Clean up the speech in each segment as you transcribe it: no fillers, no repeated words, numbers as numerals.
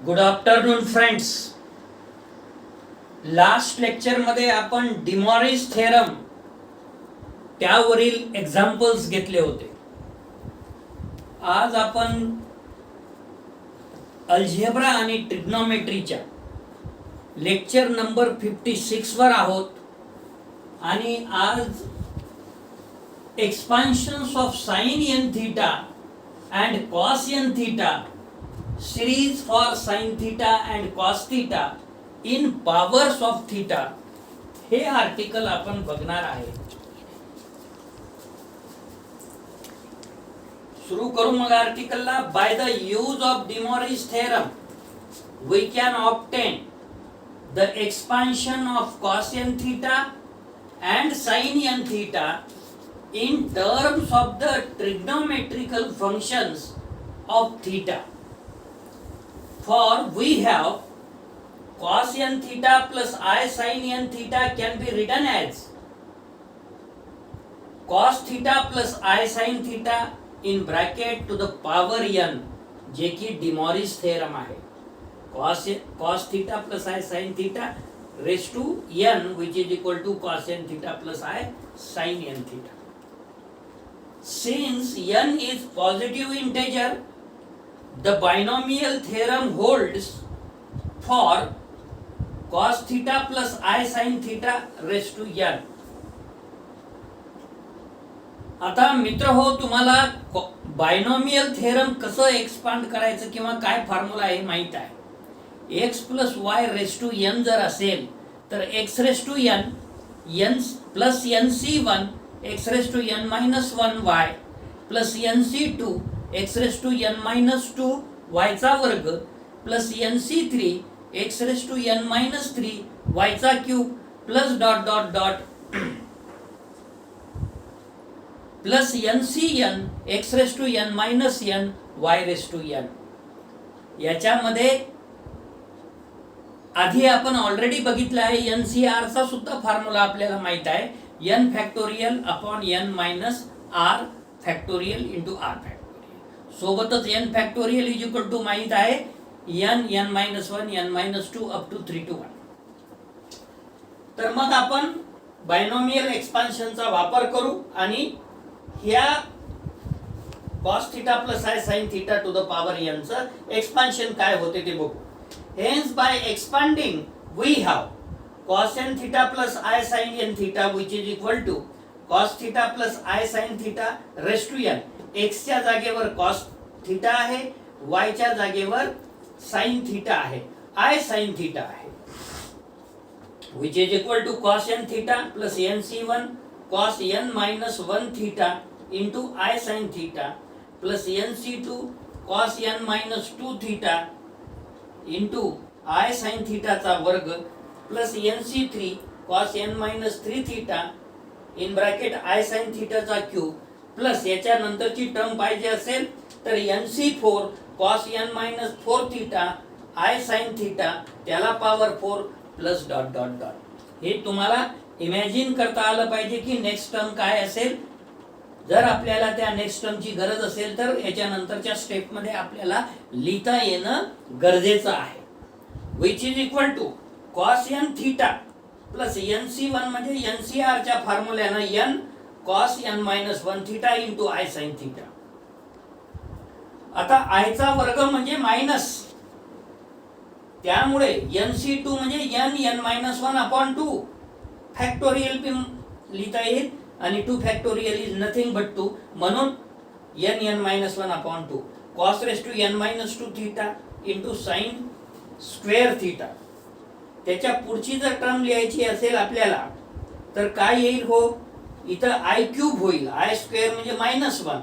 Good afternoon friends. Last lecture मध्ये आपण डिमॉरिस theorem त्यावरील एक्झाम्पल्स घेतले होते. आज आपण अल्जेब्रा आणि ट्रिग्नोमेट्रीच्या लेक्चर नंबर 56 वर आहोत आणि आज expansions of sine n theta and cos n theta, series for sin theta and cos theta in powers of theta हे आर्टिकल आपण बघणार आहे. सुरू करू मग आर्टिकलला. By the use of De Moivre's theorem we can obtain the expansion of cos n theta and sin n theta in terms of the trigonometrical functions of theta. For we have cos n theta plus I sin n theta can be written as cos theta plus I sin theta in bracket to the power n, जे की डिमॉरिस theorem आहे. cos theta plus I sin theta raised to n, which is equal to cos n theta plus I sin n theta. Since n is positive integer, the binomial theorem holds for cos theta plus I sin theta raised to n. आता मित्र हो, तुम्हाला binomial theorem कसं expand करायचं किंवा काय formula आहे माहित आहे. x plus y raise to n जर असेल तर x raise to n plus nc1 x raise to n minus 1 y plus nc2 x raise to n minus 2 y चा वर्ग plus nc3 x raise to n minus 3 y चा cube plus dot dot dot plus ncn x raise to n minus n y raise to n. याच्यामध्ये आधी आपण already बघितलं आहे. ncr चा सुद्धा फॉर्म्युला आपल्याला माहित आहे. n factorial upon n minus r factorial into r factorial. सोबतच n factorial is equal to माहित आहे n minus 1 n minus 2 up to 3 to 1. तर मग आपण बायनॉमियल एक्सपान्शनचा वापर करू आणि ह्या cos theta plus I sin theta two the power n चं एक्सपान्शन काय होते ते बघू. Hence by expanding we have cos n theta plus I sin n theta which is equal to cos theta plus I sin theta raised to n. x च्या जागेवर cos theta आहे, y च्या जागेवर sin theta आहे, I sin theta आहे, which is equal to cos n theta plus nc1 cos n minus 1 theta into I sin theta plus nc2 cos n minus 2 theta into I sin theta चा वर्ग plus nc3 cos n minus 3 theta in bracket I sin theta चा cube plus याच्या नंतरची term पाहिजे असेल तर nc4 cos n minus 4 theta I sin theta त्याला power 4 plus dot dot dot. हे तुम्हाला इमॅजिन करता आलं पाहिजे की नेक्स्ट टर्म काय असेल. जर आपल्याला त्या नेक्स्ट टर्मची गरज असेल तर याच्या नंतरच्या स्टेप मध्ये आपल्याला लिहिता येणं गरजेचं आहे. which is equal to cos n theta plus nc1 म्हणजे ncr च्या फॉर्म्युल्यानं n cos n minus 1 theta into I sin theta. आता I चा वर्ग म्हणजे मायनस, त्यामुळे nc2 म्हणजे n minus 1 upon 2 फॅक्टोरियल पण लिहिता येईल आणि 2 फॅक्टोरियल इज नथिंग बट 2, म्हणून n minus 1 upon 2 cos raised to n minus 2 theta into sin square theta. त्याच्या पुढची जर टर्म लिहायची असेल आपल्याला तर काय येईल हो, इथं आय क्यूब होईल, आय स्क्वेअर म्हणजे मायनस 1,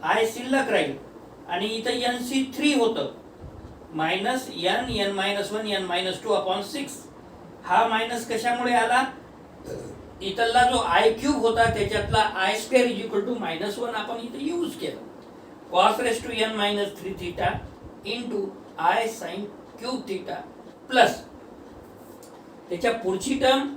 आय शिल्लक राहील आणि इथं nc3 होतं minus n minus 1 n minus 2 upon 6. हा मायनस कशामुळे आला, इथला जो आय क्यूब होता त्याच्यातला i square is equal to minus 1 आपण इथं यूज केलं. cos raise to n minus 3 theta into i sine cube theta plus त्याच्या पुढची term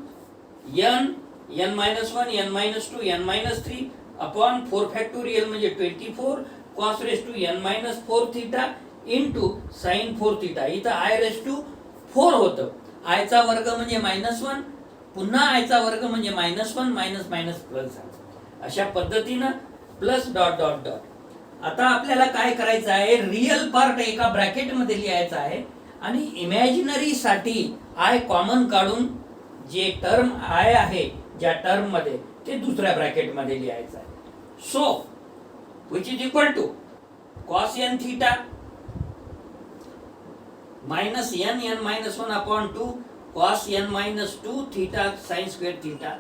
n minus 1 n minus 2 n minus 3 upon 4 factorial म्हणजे 24 cos raise to n minus 4 theta into sine 4 theta. इथं I⁴ होतं. आयचा वर्ग म्हणजे -1, पुन्हा आयचा वर्ग म्हणजे -1 मायनस मायनस प्लस झालं. अशा पद्धतीनं प्लस डॉट डॉट डॉट. आता आपल्याला काय करायचं आहे, रिअल पार्ट एका ब्रॅकेटमध्ये लिहायचा आहे आणि इमॅजिनरी साठी आय कॉमन काढून जे टर्म आय आहे ज्या टर्म मध्ये ते दुसऱ्या ब्रॅकेटमध्ये लिहायचं आहे. So which is equal to cos n theta minus n(n-1) upon 2 cos n-2 theta sine square theta.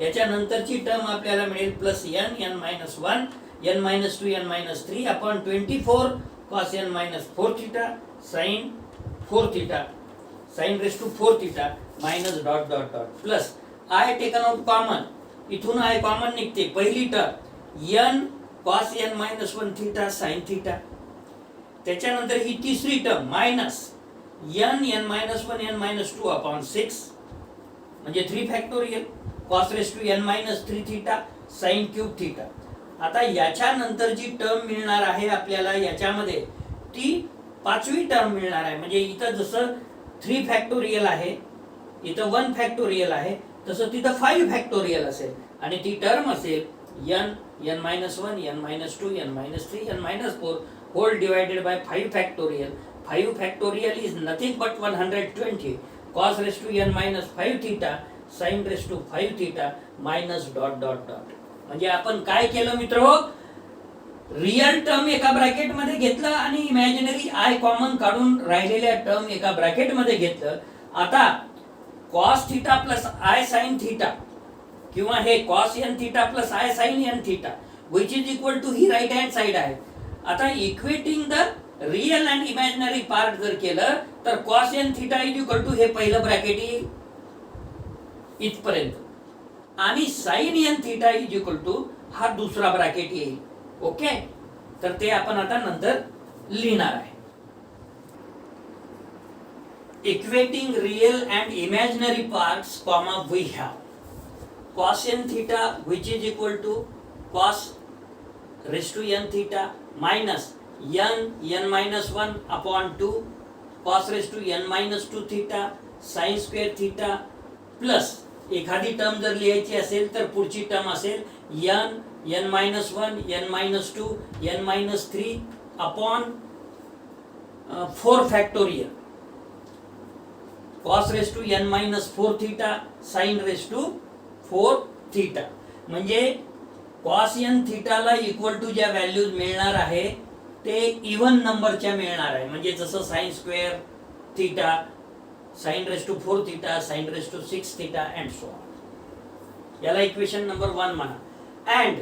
याच्या नंतरची टर्म आपल्याला मिळेल plus n(n-1) n-2 n-3 upon 24 cos n-4 theta sine 4 theta sine raise to 4 theta minus dot dot dot plus i taken out common. इथून i common निघते. पहिली term n cos n-1 theta sine theta. त्याच्यानंतर ही तिसरी term minus n(n-1 n-2) upon 6 म्हणजे 3 factorial cos raise to n-3 theta sine cube theta. आता याच्या नंतर जी टर्म मिळणार आहे आपल्याला याच्यामध्ये ती पाचवी टर्म मिळणार आहे. म्हणजे इथं जसं 3 फॅक्टोरियल आहे, इथं 1 फॅक्टोरियल आहे, तसं तिथं 5 फॅक्टोरियल असेल आणि ती टर्म असेल n(n-1 n-2 n-3 n-4 whole divided by 5 factorial. 5 factorial is nothing but 120 cos raised to n-5 theta sin raised to 5 theta minus dot dot dot. म्हणजे आपण काय केलं मित्र, रियल टर्म एका ब्रॅकेट मध्ये घेतलं आणि इमॅजिनरी आय कॉमन काढून राहिलेल्या टर्म एका ब्रॅकेट मध्ये घेतलं. आता cos theta plus i sine theta किंवा हे cos n theta plus i sine n theta which is equal to ही राईट हँड साइड आहे. आता equating the real and imaginary part जर केलं तर cos n theta is equal to हे पहिलं ब्रॅकेट येईल इथपर्यंत आणि sine n theta is equal to हा दुसरा ब्रॅकेट येईल. ओके, तर ते आपण आता नंतर लिहिणार आहे. Equating real and imaginary parts comma we have cos n theta which is equal to cos raised to n theta minus n(n-1) upon 2 cos raised to n-2 theta sin square theta plus एखादी term जर लिहायची असेल तर पुढची term असेल n(n-1) n-2 n-3 upon 4 factorial cos raised to n-4 theta sin raised to 4 theta. म्हणजे cos n थीटाला equal to ज्या व्हॅल्यूज मिळणार आहे ते इव्हन नंबरच्या मिळणार आहे. म्हणजे जसं sine square theta sine raise to 4 theta sine raise to 6 theta and so on. याला इक्वेशन नंबर 1 म्हणा. And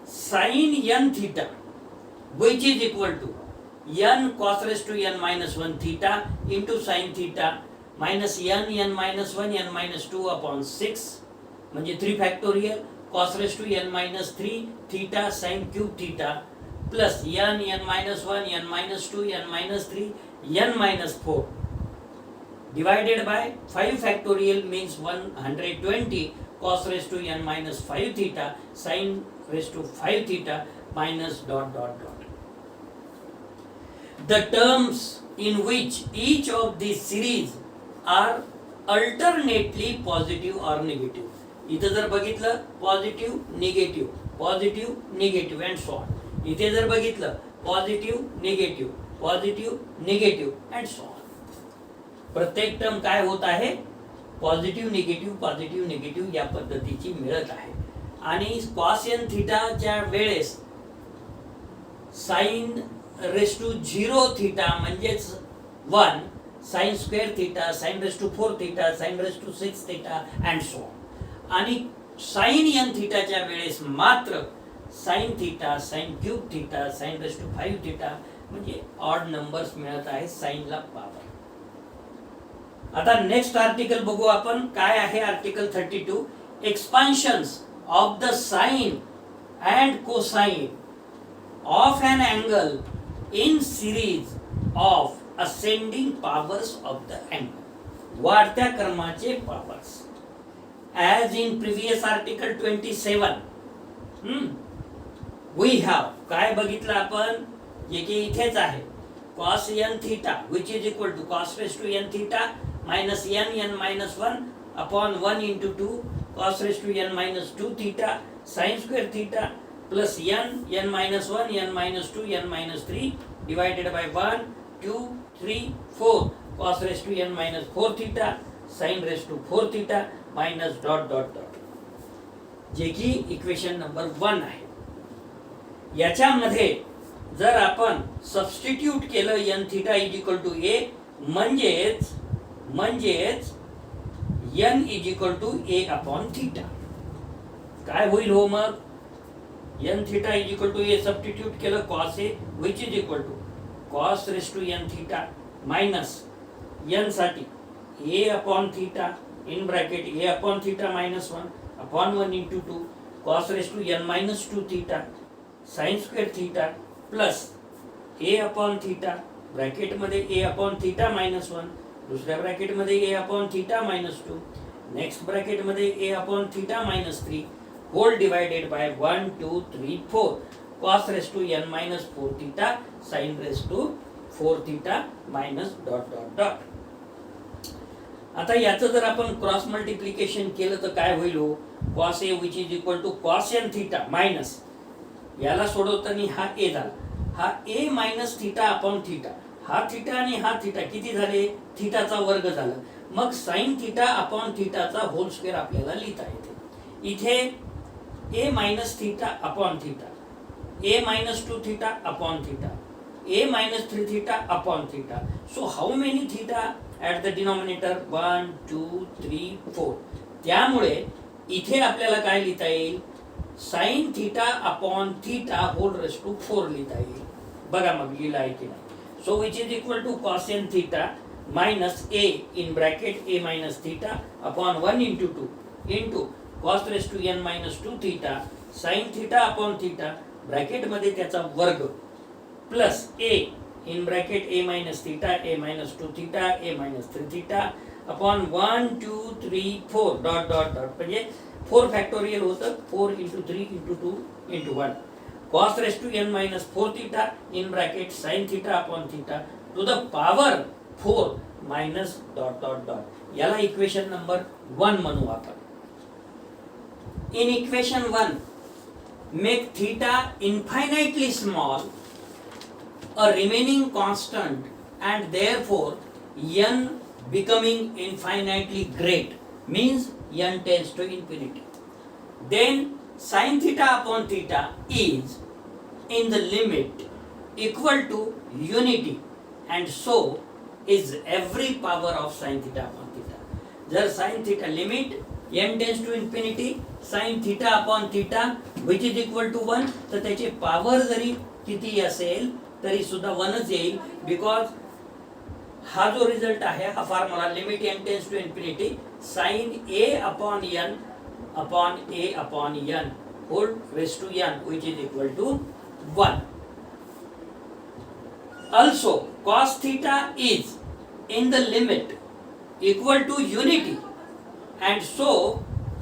sine n theta which is equal to n cos raise to n-1 theta into sine theta minus n(n-1 n-2) upon 6 म्हणजे 3 factorial cos raise to n-3 theta sine cube theta plus n(n-1 n-2 n-3 n-4 divided by 5 factorial means 120 cos raise to n-5 theta sin raise to 5 theta minus dot dot dot. The terms in which each of these series are alternately positive or negative. इथे जर बघितलं positive negative and so on. इथे जर बघितलं positive negative and so on. प्रत्येक term काय होत आहे, पॉझिटिव्ह निगेटिव्ह या पद्धतीची मिळत आहे. आणि cos n थीटाच्या वेळेस साइन रेस टू 0 थीटा म्हणजेच 1 sine square theta sine raise to 4 theta sine raise to 6 theta and so on. आणि साइन n थीटाच्या वेळेस मात्र sine theta sine cube theta sine raise to 5 theta म्हणजे odd numbers मिळत आहे साइनला power. आता नेक्स्ट आर्टिकल बघू आपण काय आहे. Article 32 expansions of the sine and cosine of n angle in series of ascending powers of the angle. वाढत्या क्रमाचे powers as in previous article 27 we have काय बघितलं आपण, जे की इथेच आहे cos n theta which is equal to cos raised to n theta minus n minus 1 upon 1 into 2 cos raised to n minus 2 theta sin square theta plus n minus 1 n minus 2 n minus 3 divided by 1 2 3 4 cos raised to n minus 4 theta sin raised to 4 theta minus dot dot dot, जे की equation number 1 आहे. याच्यामध्ये जर आपण substitute केलं n theta is equal to a म्हणजेच n is equal to a upon theta. काय होईल हो मग? n theta is equal to a substitute केलं cos a which is equal to cos raised to n theta minus n साठी a upon theta in bracket a upon theta minus 1 upon 1 into 2 cos raised to n minus 2 theta sin square theta plus a upon theta bracket मध्ये a upon theta minus 1 दुसऱ्या bracket मध्ये a upon theta minus 2 next bracket मध्ये a upon theta minus 3 whole divided by 1 2 3 4 cos raised to n minus 4 theta sin raised to 4 theta minus dot dot dot. आता याचं जर आपण cross multiplication केलं तर काय होईल हो? cos a which is equal to cos n theta minus याला सोडवताना हा a झाला, हा a minus theta upon theta, हा थीटा आणि हा थीटा किती झाले? थीटाचा वर्ग झाला. मग साइन थीटा अपॉन थीटाचा होल स्क्वेअर आपल्याला लिहिता येते. इथे a minus theta upon theta, a minus 2 theta upon theta, a minus 3 theta upon theta. So how many theta at the denominator? 1 2 3 4. त्यामुळे इथे आपल्याला काय लिहिता येईल? sin theta upon theta whole raised to 4 लिहिता येईल. बघा मग लिहिलं आहे की नाही. So which is equal to cos n theta minus a in bracket a minus theta upon 1 into 2 into cos raised to n minus 2 theta sin theta upon theta bracket मध्ये त्याचा वर्ग plus a in bracket a minus theta a minus 2 theta a minus 3 theta upon 1 2 3 4 dot dot dot म्हणजे 4 factorial होतं 4 into 3 into 2 into 1 cos raised to n minus 4 theta in bracket sin theta upon theta to the power 4 minus dot dot dot. याला equation number 1 म्हणू आपण. In equation 1 make theta infinitely small, a remaining constant, and therefore n becoming infinitely great, means n tends to infinity. Then sin theta upon theta is in the limit equal to unity, and so is every power of sin theta upon theta. जर sin theta limit n tends to infinity sin theta upon theta which is equal to 1, तर त्याची power जरी किती असेल तरी सुद्धा 1च येईल. Because हा जो रिझल्ट आहे हा formula limit n tends to infinity sin a upon n upon a upon n whole raised to n which is equal to 1. Also cos theta is in the limit equal to unity, and so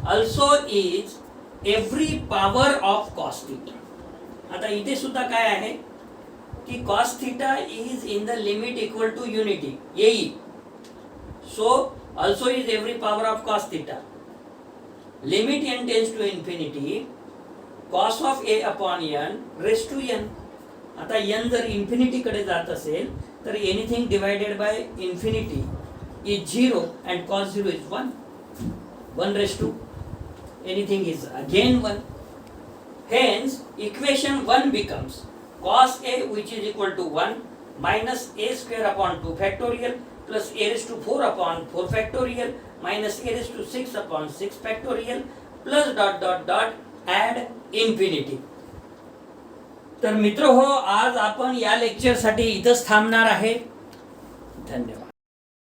also is every power of cos theta. आता इथे सुद्धा काय आहे की cos theta is in the limit equal to unity येईल. So also is every power of cos theta. Limit n tends to infinity cos of a upon n raised to n. आता n जर infinity कडे जात असेल तर anything divided by infinity is 0 and cos 0 is 1. 1 raised to anything is again 1. Hence equation 1 becomes cos a which is equal to 1 minus a square upon 2 factorial plus a raised to 4 upon 4 factorial minus a raised to 6 upon 6 factorial plus dot dot dot add infinity. तर मित्र हो, आज आपण या lecture साठी इथंच थांबणार आहे. धन्यवाद.